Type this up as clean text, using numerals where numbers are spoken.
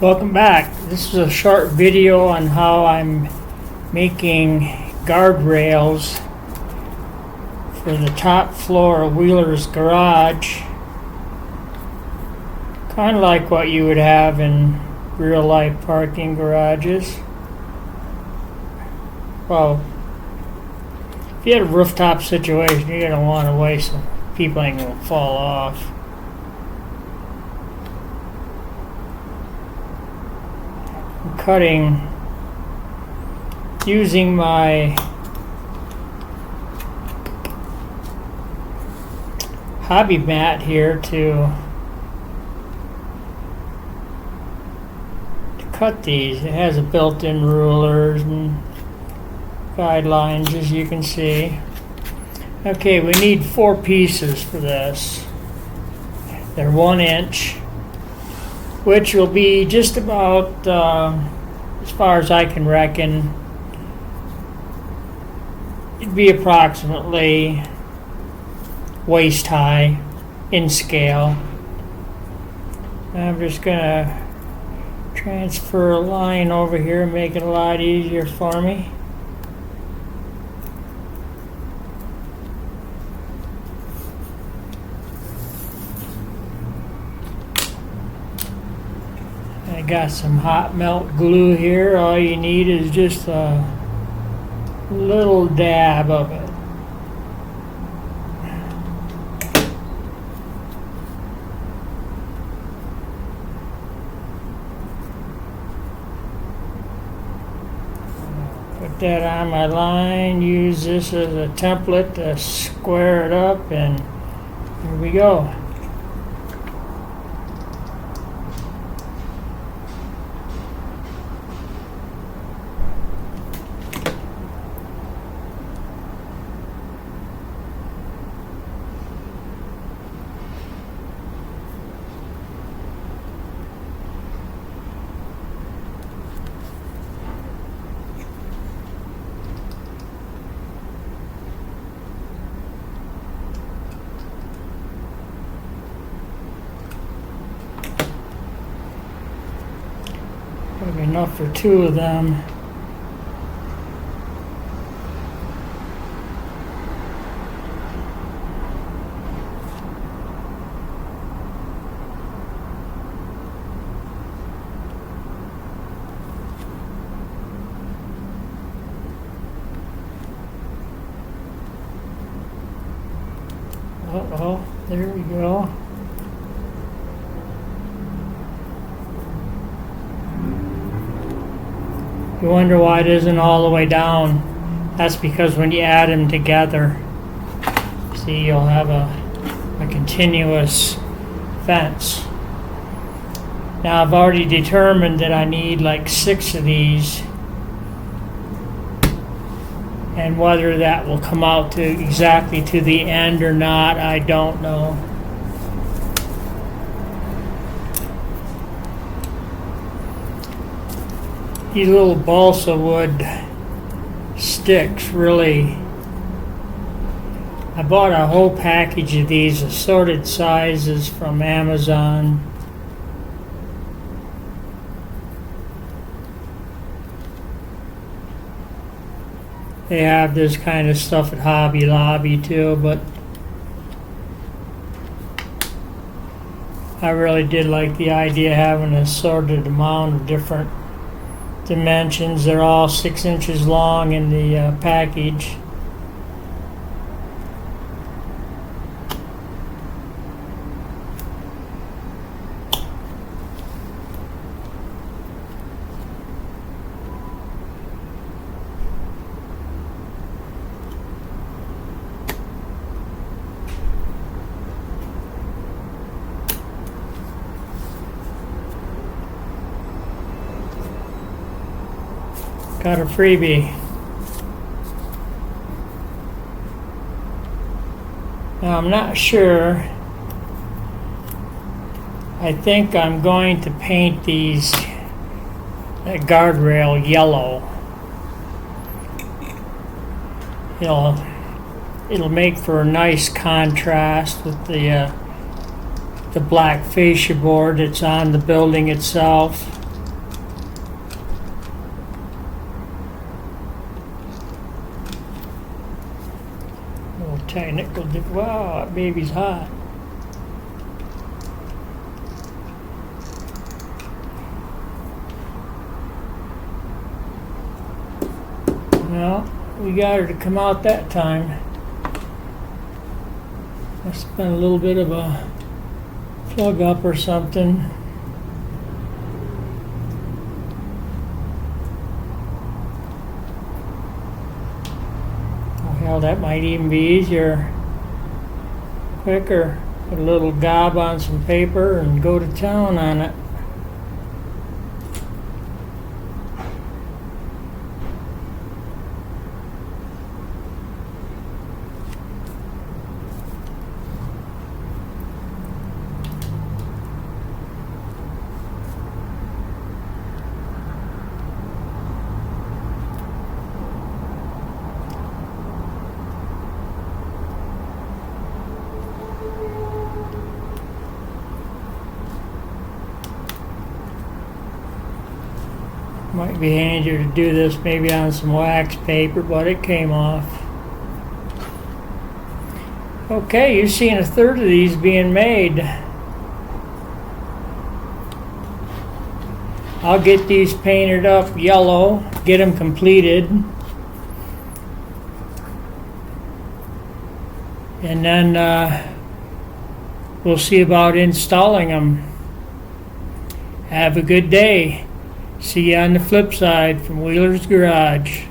Welcome back. This is a short video on how I'm making guardrails for the top floor of Wheeler's garage. Kind of like what you would have in real life parking garages. Well, if you had a rooftop situation, you're going to want a way so people ain't going to fall off. I'm cutting using my hobby mat here to cut these. It has a built-in rulers and guidelines, as you can see. Okay, we need 4 pieces for this. They're 1 inch, which will be just about, as far as I can reckon, it'd be approximately waist high in scale. I'm just gonna transfer a line over here and make it a lot easier for me. I got some hot melt glue here. All you need is just a little dab of it. Put that on my line, use this as a template to square it up, and here we go. Probably enough for 2 of them. Uh-oh, there we go. You wonder why it isn't all the way down. That's because when you add them together, see, you'll have a continuous fence. Now I've already determined that I need like 6 of these, and whether that will come out to exactly to the end or not, I don't know. These little balsa wood sticks, really. I bought a whole package of these assorted sizes from Amazon. They have this kind of stuff at Hobby Lobby too, but I really did like the idea of having an assorted amount of different dimensions. They're all 6 inches long in the package. Got a freebie. Now I'm not sure. I think I'm going to paint these guardrail yellow. It'll make for a nice contrast with the black fascia board that's on the building itself. technical. Wow, that baby's hot. Well, we got her to come out that time. Must have been a little bit of a plug up or something. Well, that might even be easier, quicker. Put a little gob on some paper and go to town on it. Might be handier to do this maybe on some wax paper, but it came off. Okay, you've seen a third of these being made. I'll get these painted up yellow, get them completed, and then we'll see about installing them. Have a good day. See you on the flip side from Wheeler's Garage.